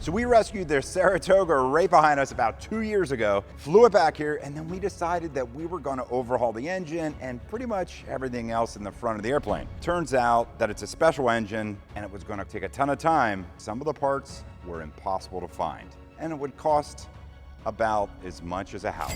So we rescued their Saratoga right behind us about 2 years ago, flew it back here, and then we decided that we were gonna overhaul the engine and pretty much everything else in the front of the airplane. Turns out that it's a special engine and it was gonna take a ton of time. Some of the parts were impossible to find, and it would cost about as much as a house.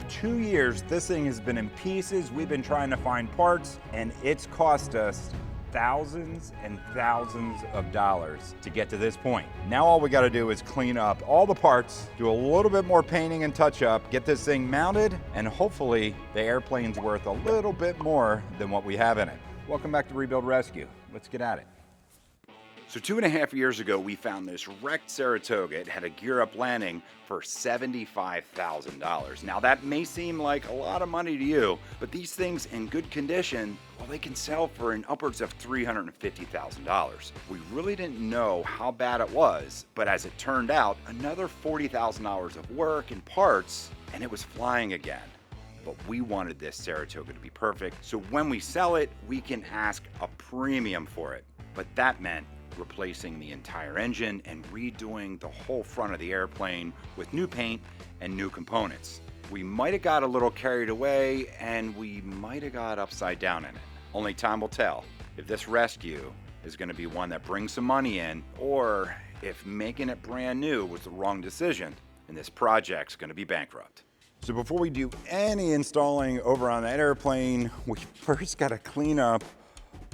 2 years, this thing has been in pieces. We've been trying to find parts, and it's cost us thousands and thousands of dollars to get to this point. Now all we gotta do is clean up all the parts, do a little bit more painting and touch up, get this thing mounted, and hopefully the airplane's worth a little bit more than what we have in it. Welcome back to Rebuild Rescue. Let's get at it. So 2.5 years ago, we found this wrecked Saratoga. It had a gear up landing for $75,000. Now that may seem like a lot of money to you, but these things in good condition, well, they can sell for an upwards of $350,000. We really didn't know how bad it was, but as it turned out, another $40,000 of work and parts, and it was flying again. But we wanted this Saratoga to be perfect, so when we sell it, we can ask a premium for it. But that meant replacing the entire engine and redoing the whole front of the airplane with new paint and new components. We might have got a little carried away and we might have got upside down in it. Only time will tell if this rescue is going to be one that brings some money in, or if making it brand new was the wrong decision and this project's going to be bankrupt. So before we do any installing over on that airplane, we first got to clean up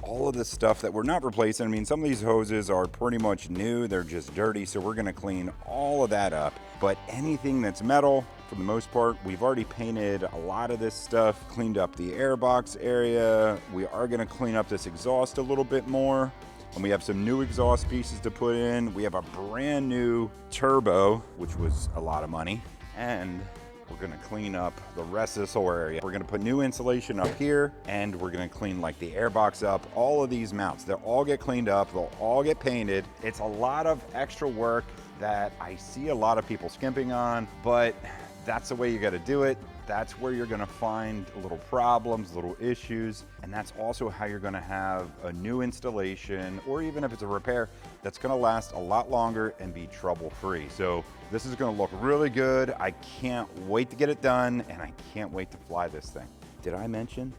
all of the stuff that we're not replacing. I mean, some of these hoses are pretty much new, they're just dirty, so we're gonna clean all of that up. But anything that's metal, for the most part, we've already painted a lot of this stuff, cleaned up the airbox area. We are gonna clean up this exhaust a little bit more, and we have some new exhaust pieces to put in. We have a brand new turbo, which was a lot of money, and we're gonna clean up the rest of this whole area. We're gonna put new insulation up here, and we're gonna clean like the airbox up. All of these mounts, they'll all get cleaned up, they'll all get painted. It's a lot of extra work that I see a lot of people skimping on, but that's the way you gotta do it. That's where you're gonna find little problems, little issues, and that's also how you're gonna have a new installation, or even if it's a repair, that's gonna last a lot longer and be trouble-free. So this is gonna look really good. I can't wait to get it done, and I can't wait to fly this thing. Did I mention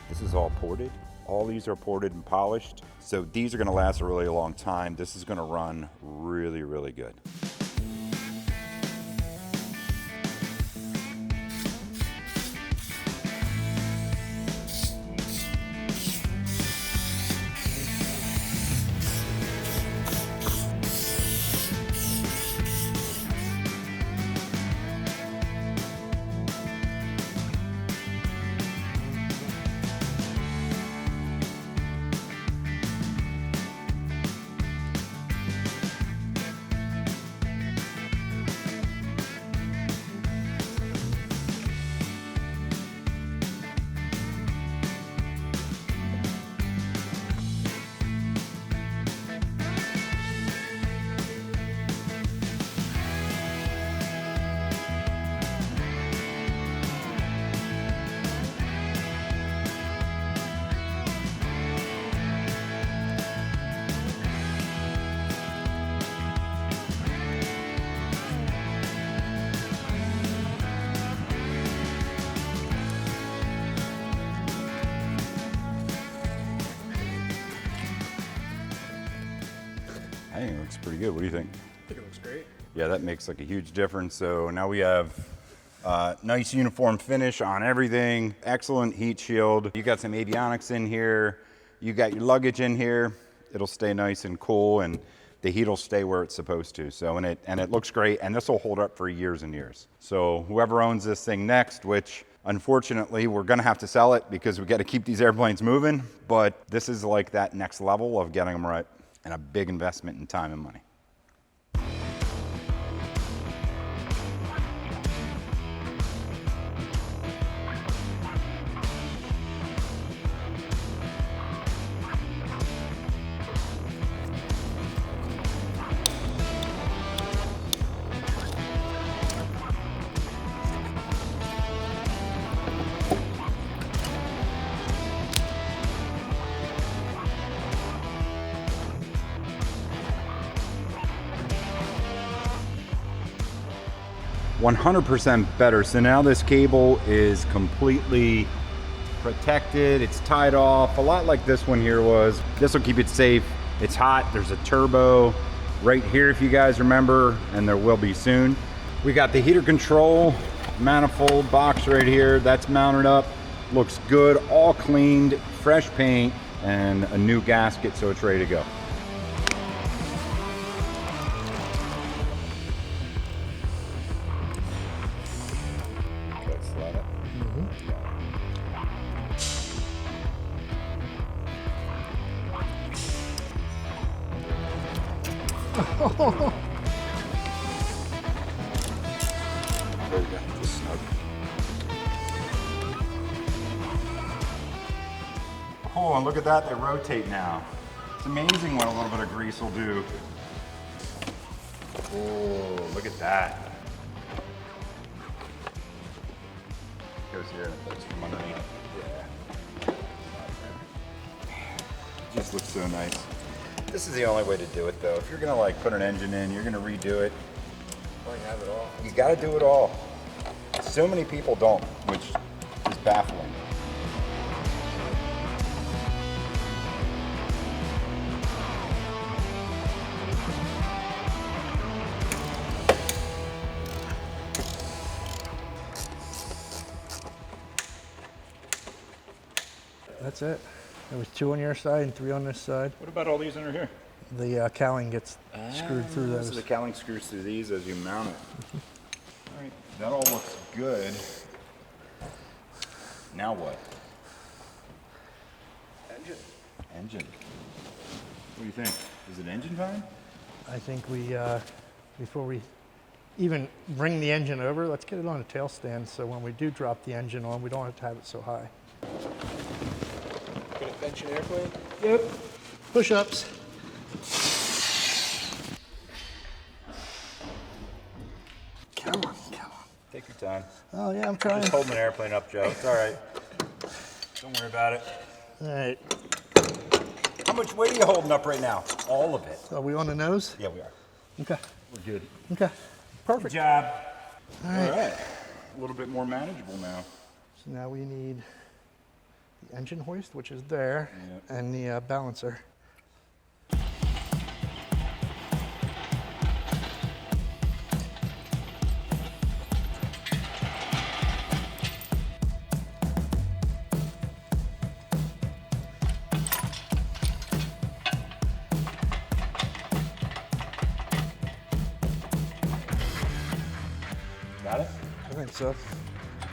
this is all ported? All these are ported and polished, so these are gonna last a really long time. This is gonna run really, really good. I think it looks pretty good. What do you think? I think it looks great. Yeah, that makes like a huge difference. So now we have nice uniform finish on everything. Excellent heat shield. You got some avionics in here. You got your luggage in here. It'll stay nice and cool, and the heat will stay where it's supposed to. So, and it looks great, and this will hold up for years and years. So whoever owns this thing next, which unfortunately we're gonna have to sell it because we got to keep these airplanes moving, but this is like that next level of getting them right, and a big investment in time and money. 100% better. So now this cable is completely protected. It's tied off, a lot like this one here was. This will keep it safe. It's hot. There's a turbo right here if you guys remember, and there will be soon. We got the heater control manifold box right here. That's mounted up. Looks good, all cleaned, fresh paint, and a new gasket, so it's ready to go. There we go, just snug. Oh, and look at that, they rotate now. It's amazing what a little bit of grease will do. Oh, look at that. Goes here and it looks from underneath. Yeah. It just looks so nice. This is the only way to do it though. If you're gonna like put an engine in, you're gonna redo it. Well, you have it all. You gotta do it all. So many people don't, which is baffling. That's it. There was 2 on your side and 3 on this side. What about all these under here? The cowling gets screwed through those. So the cowling screws through these as you mount it. All right, that all looks good. Now what? Engine. What do you think? Is it engine time? I think we, before we even bring the engine over, let's get it on a tail stand so when we do drop the engine on, we don't have to have it so high. Gonna bench an airplane? Yep. Push-ups. Come on, come on. Take your time. Oh yeah, I'm trying. Just holding an airplane up, Joe. It's all right. Don't worry about it. All right. How much weight are you holding up right now? All of it. So are we on the nose? Yeah, we are. Okay. We're good. Okay. Good Perfect. job. All right. All right. A little bit more manageable now. So now we need the engine hoist, which is there, Yep. and the balancer. Got it? I think so.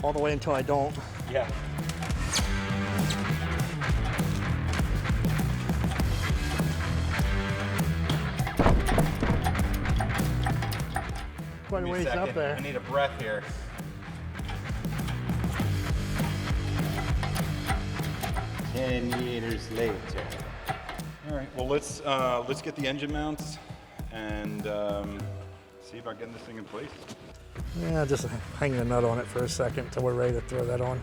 All the way until I don't. Yeah. Quite a ways up there. I need a breath here. $10 later. All right. Well, let's get the engine mounts and see about getting this thing in place. Yeah, just hang the nut on it for a second until we're ready to throw that on.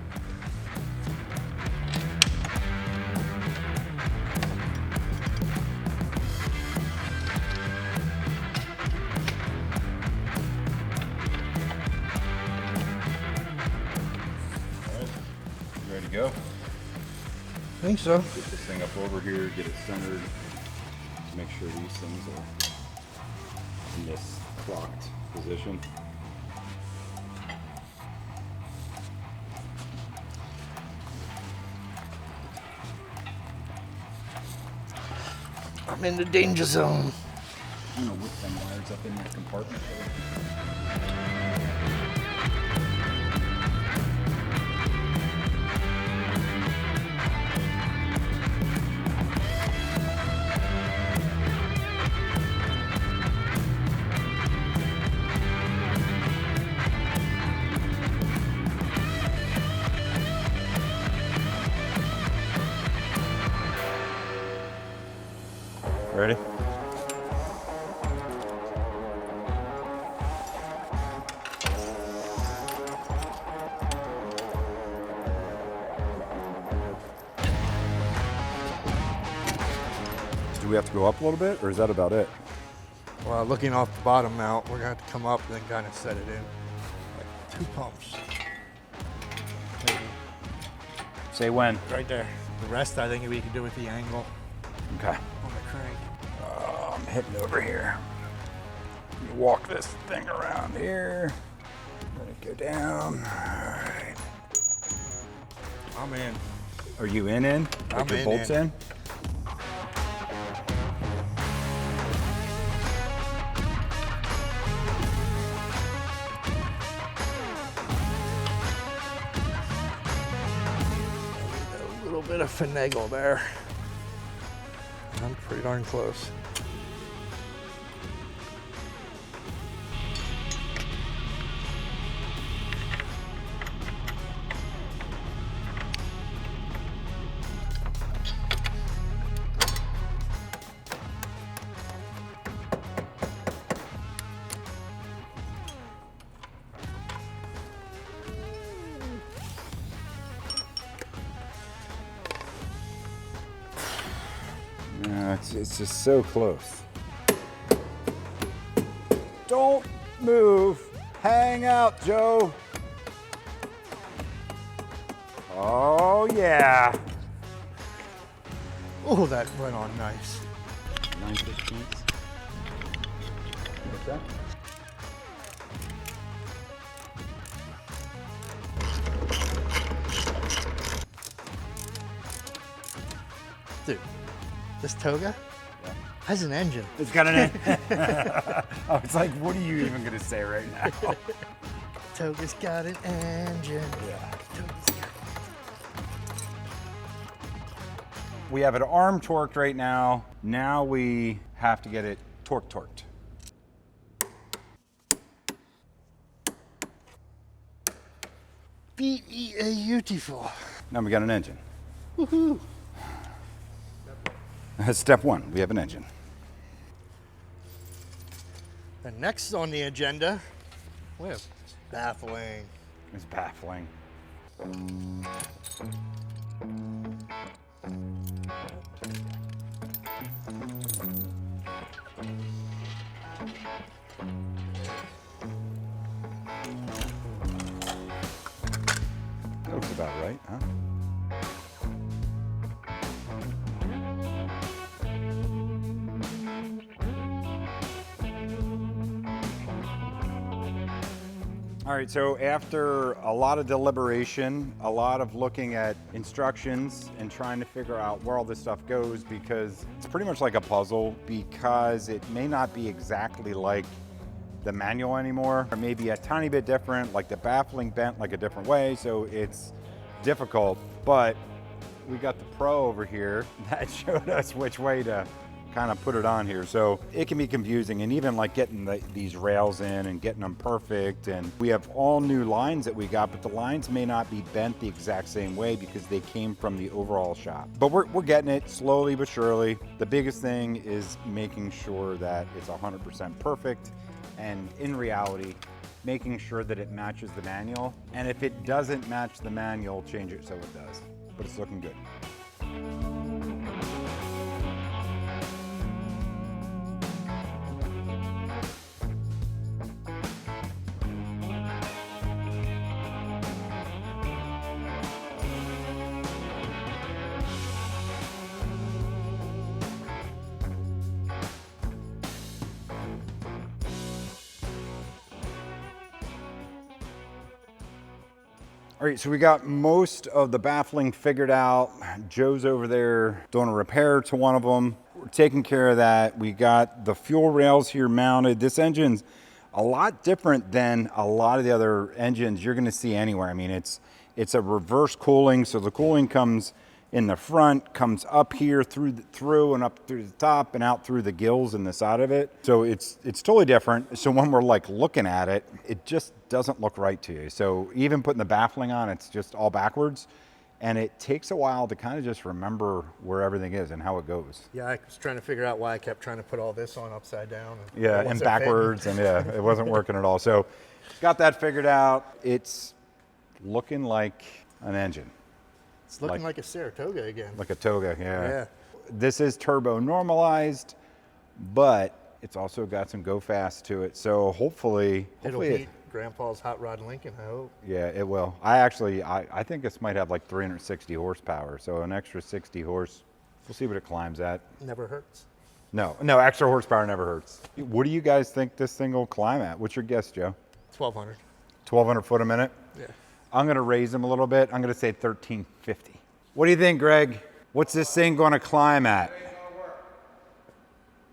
All right. You ready to go? I think so. Get this thing up over here, get it centered. Make sure these things are in this clocked position. I'm in the danger zone. I'm gonna whip them wires up in that compartment. Ready? Do we have to go up a little bit, or is that about it? Well, looking off the bottom mount, we're gonna have to come up and then kind of set it in. 2 pumps. Maybe. Say when. Right there. The rest I think we could do with the angle Okay. on the crank. I'm hitting over here. Walk this thing around here. Let it go down. All right. I'm in. Are you in? I'm your bolts in? A little bit of finagle there. I'm pretty darn close. No, it's just so close. Don't move. Hang out, Joe. Oh, yeah. Oh, that went on nice. 9/15. What's that? Dude, this Toga has an engine. It's got an engine. I was like, what are you even going to say right now? Toga's got an engine. Yeah. Toga's got We have it arm torqued right now. Now we have to get it torqued. beautiful. Now we got an engine. Woohoo. That's step one. We have an engine. And next on the agenda, we have baffling. It's baffling. That looks about right, huh? All right, so after a lot of deliberation, a lot of looking at instructions and trying to figure out where all this stuff goes, because it's pretty much like a puzzle, because it may not be exactly like the manual anymore, or maybe a tiny bit different, like the baffling bent like a different way, so it's difficult. But we got the pro over here that showed us which way to kind of put it on here. So it can be confusing, and even like getting these rails in and getting them perfect. And we have all new lines that we got, but the lines may not be bent the exact same way because they came from the overall shop. But we're getting it slowly but surely. The biggest thing is making sure that it's 100% perfect, and in reality, making sure that it matches the manual. And if it doesn't match the manual, change it so it does. But it's looking good. All right, so we got most of the baffling figured out. Joe's over there doing a repair to one of them. We're taking care of that. We got the fuel rails here mounted. This engine's a lot different than a lot of the other engines you're gonna see anywhere. I mean, it's a reverse cooling, so the cooling comes in the front, comes up here through and up through the top and out through the gills in the side of it. So it's totally different. So when we're like looking at it, it just doesn't look right to you. So even putting the baffling on, it's just all backwards. And it takes a while to kind of just remember where everything is and how it goes. Yeah, I was trying to figure out why I kept trying to put all this on upside down. And Yeah, and backwards, and yeah, it wasn't working at all. So got that figured out. It's looking like an engine. It's looking like a Saratoga again. Like a Toga, yeah. Yeah. This is turbo normalized, but it's also got some go fast to it. So hopefully It'll beat Grandpa's Hot Rod Lincoln, I hope. Yeah, it will. I think this might have like 360 horsepower, so an extra 60 horse. We'll see what it climbs at. Never hurts. No, extra horsepower never hurts. What do you guys think this thing will climb at? What's your guess, Joe? 1,200. 1,200 foot a minute? Yeah. I'm gonna raise them a little bit. I'm gonna say 1,350. What do you think, Greg? What's this thing gonna climb at?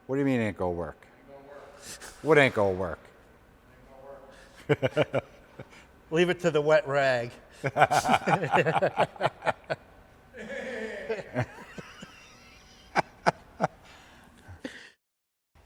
What do you mean it ain't gonna work? What ain't gonna work? Leave it to the wet rag.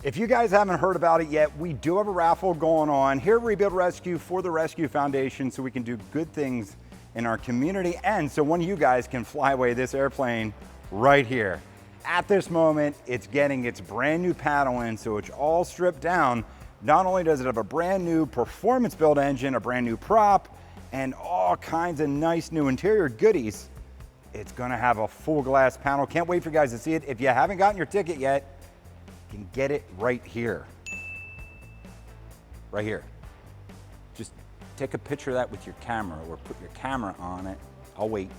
If you guys haven't heard about it yet, we do have a raffle going on here at Rebuild Rescue for the Rescue Foundation, so we can do good things in our community, and so one of you guys can fly away this airplane right here. At this moment, it's getting its brand new paddle in, so it's all stripped down. Not only does it have a brand new performance build engine, a brand new prop, and all kinds of nice new interior goodies, it's gonna have a full glass panel. Can't wait for you guys to see it. If you haven't gotten your ticket yet, you can get it right here. Right here. Just take a picture of that with your camera or put your camera on it. I'll wait.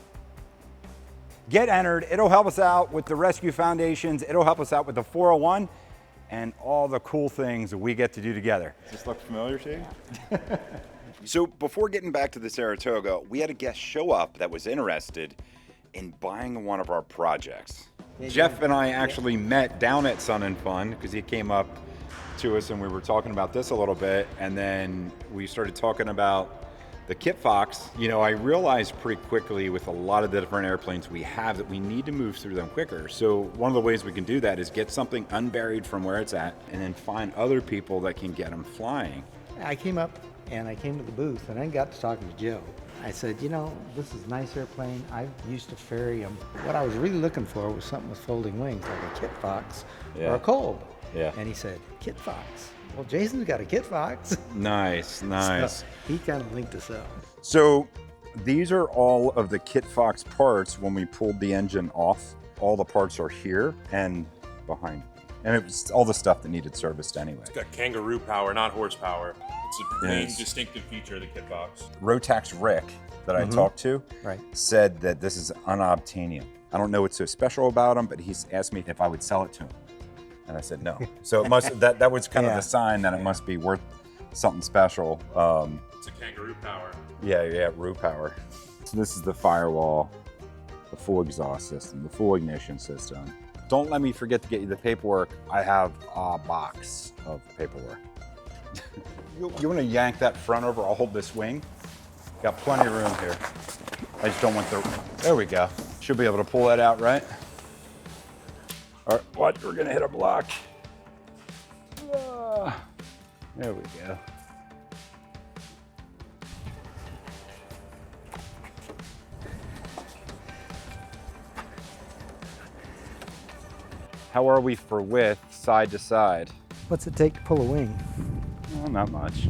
Get entered. It'll help us out with the Rescue Foundations. It'll help us out with the 401 and all the cool things we get to do together. Does this look familiar to you? So before getting back to the Saratoga, we had a guest show up that was interested in buying one of our projects. Jeff and I actually met down at Sun and Fun because he came up to us and we were talking about this a little bit, and then we started talking about the Kitfox. You know, I realized pretty quickly with a lot of the different airplanes we have that we need to move through them quicker. So one of the ways we can do that is get something unburied from where it's at and then find other people that can get them flying. I came up and I came to the booth and I got to talking to Joe. I said, you know, this is a nice airplane. I used to ferry them. What I was really looking for was something with folding wings, like a Kitfox or a Kolb. Yeah. And he said, Kitfox. Well, Jason's got a Kitfox. Nice, nice. So he kind of linked us up. So these are all of the Kitfox parts when we pulled the engine off. All the parts are here and behind. And it was all the stuff that needed serviced anyway. It's got kangaroo power, not horsepower. It's a main Yes. distinctive feature of the Kitfox. Rotax Rick that I talked to Right. said that this is unobtainium. I don't know what's so special about him, but he's asked me if I would sell it to him. And I said no. So it must that was kind of the sign that it must be worth something special. It's a kangaroo power. Yeah, root power. So this is the firewall, the full exhaust system, the full ignition system. Don't let me forget to get you the paperwork. I have a box of paperwork. You want to yank that front over? I'll hold this wing. Got plenty of room here. I just don't want the, there we go. Should be able to pull that out, right? All right, what? We're gonna hit a block. There we go. How are we for width, side to side? What's it take to pull a wing? Well, not much.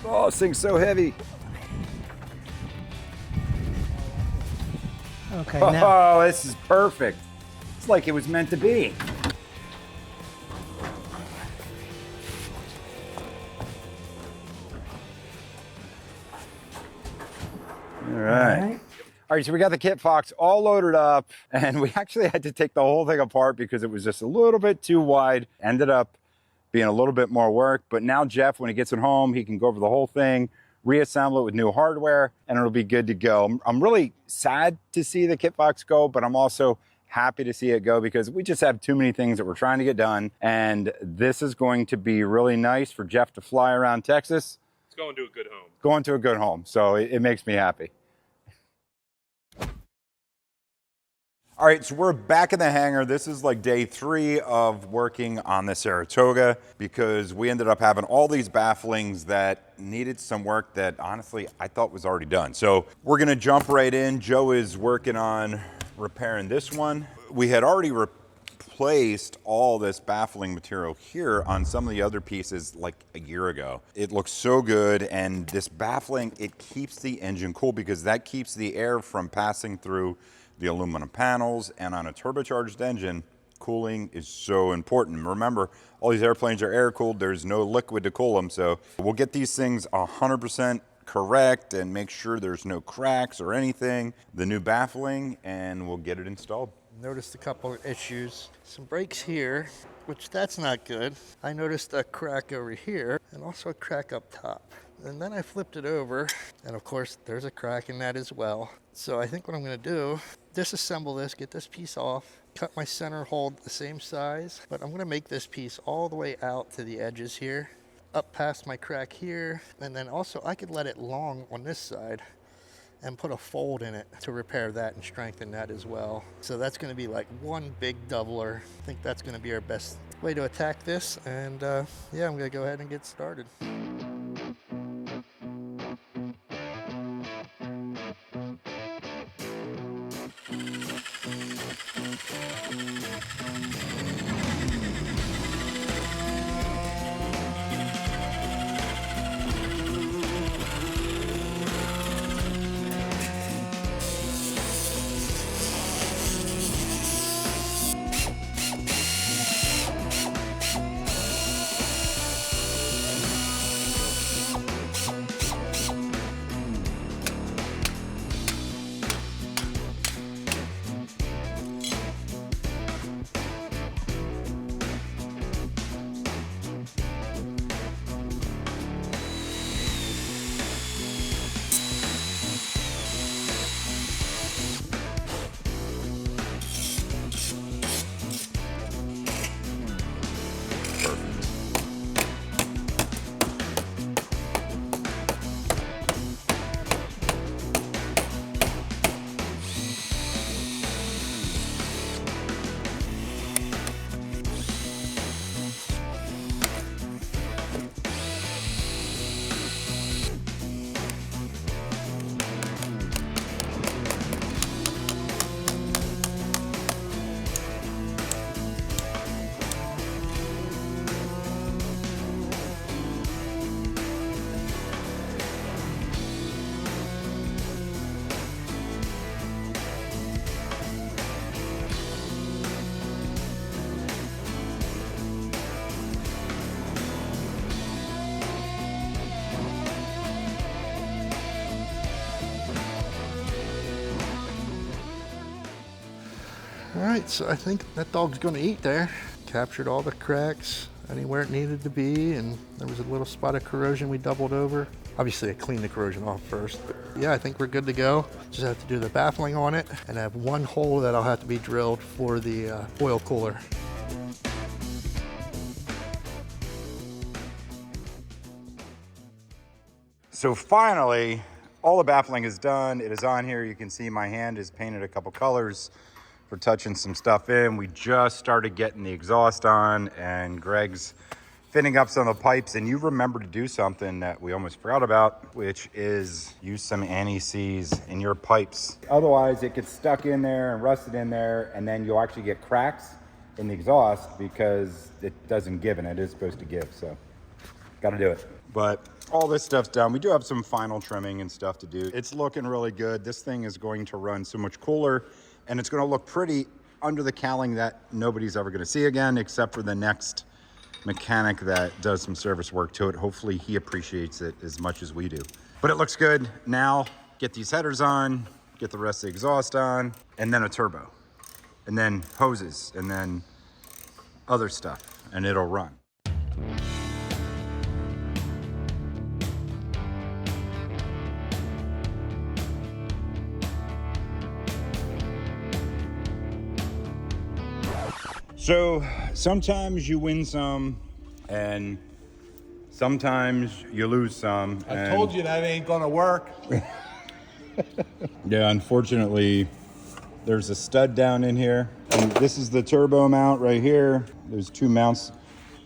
Oh, this thing's so heavy. Okay, now. Oh, this is perfect. It's like it was meant to be. All right. All right, so we got the Kitfox all loaded up, and we actually had to take the whole thing apart because it was just a little bit too wide. Ended up being a little bit more work, but now Jeff, when he gets it home, he can go over the whole thing, reassemble it with new hardware, and it'll be good to go. I'm really sad to see the Kitfox go, but I'm also happy to see it go because we just have too many things that we're trying to get done, and this is going to be really nice for Jeff to fly around Texas. It's going to a good home. Going to a good home, so it makes me happy. All right, so we're back in the hangar. This is like day 3 of working on the Saratoga because we ended up having all these bafflings that needed some work that honestly I thought was already done. So we're gonna jump right in. Joe is working on repairing this one. We had already replaced all this baffling material here on some of the other pieces like a year ago. It looks so good, and this baffling, it keeps the engine cool because that keeps the air from passing through the aluminum panels, and on a turbocharged engine, cooling is so important. Remember, all these airplanes are air cooled. There's no liquid to cool them. So we'll get these things 100% correct and make sure there's no cracks or anything. The new baffling, and we'll get it installed. Noticed a couple of issues. Some breaks here, which that's not good. I noticed a crack over here and also a crack up top. And then I flipped it over, and of course there's a crack in that as well. So I think what I'm gonna do, disassemble this, get this piece off, cut my center hold the same size, but I'm gonna make this piece all the way out to the edges here, up past my crack here, and then also I could let it long on this side and put a fold in it to repair that and strengthen that as well. So that's gonna be like one big doubler. I think that's gonna be our best way to attack this, and yeah, I'm gonna go ahead and get started. All right, so I think that dog's gonna eat there. Captured all the cracks anywhere it needed to be, and there was a little spot of corrosion we doubled over. Obviously, I cleaned the corrosion off first, but yeah, I think we're good to go. Just have to do the baffling on it, and I have one hole that'll have to be drilled for the oil cooler. So finally, all the baffling is done. It is on here. You can see my hand is painted a couple colors for touching some stuff in. We just started getting the exhaust on, and Greg's fitting up some of the pipes. And you remember to do something that we almost forgot about, which is use some anti-seize in your pipes. Otherwise, it gets stuck in there and rusted in there, and then you'll actually get cracks in the exhaust because it doesn't give, and it is supposed to give. So got to do it. But all this stuff's done. We do have some final trimming and stuff to do. It's looking really good. This thing is going to run so much cooler, and it's going to look pretty under the cowling that nobody's ever going to see again, except for the next mechanic that does some service work to it. Hopefully he appreciates it as much as we do. But it looks good. Now get these headers on, get the rest of the exhaust on, and then a turbo, and then hoses, and then other stuff, and it'll run. So sometimes you win some, and sometimes you lose some. I told you that ain't gonna work. Yeah, unfortunately, there's a stud down in here. And this is the turbo mount right here. There's two mounts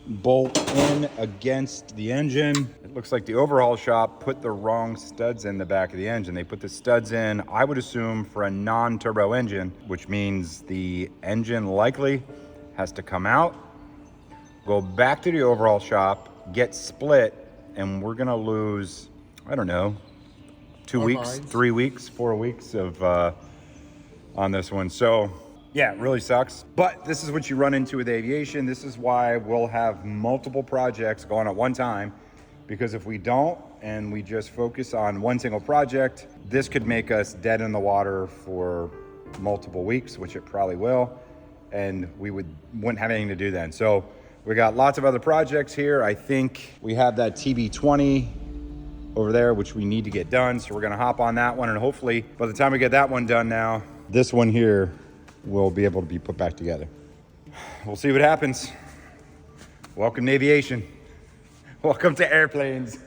bolt in against the engine. It looks like the overhaul shop put the wrong studs in the back of the engine. They put the studs in, I would assume, for a non-turbo engine, which means the engine likely has to come out, go back to the overhaul shop, get split, and we're gonna lose, I don't know, 2 Our weeks, minds. 3 weeks, 4 weeks of on this one. So yeah, it really sucks. But this is what you run into with aviation. This is why we'll have multiple projects going at one time, because if we don't and we just focus on one single project, this could make us dead in the water for multiple weeks, which it probably will, and we wouldn't have anything to do then. So we got lots of other projects here. I think we have that TB20 over there, which we need to get done. So we're gonna hop on that one, and hopefully by the time we get that one done now, this one here will be able to be put back together. We'll see what happens. Welcome to aviation. Welcome to airplanes.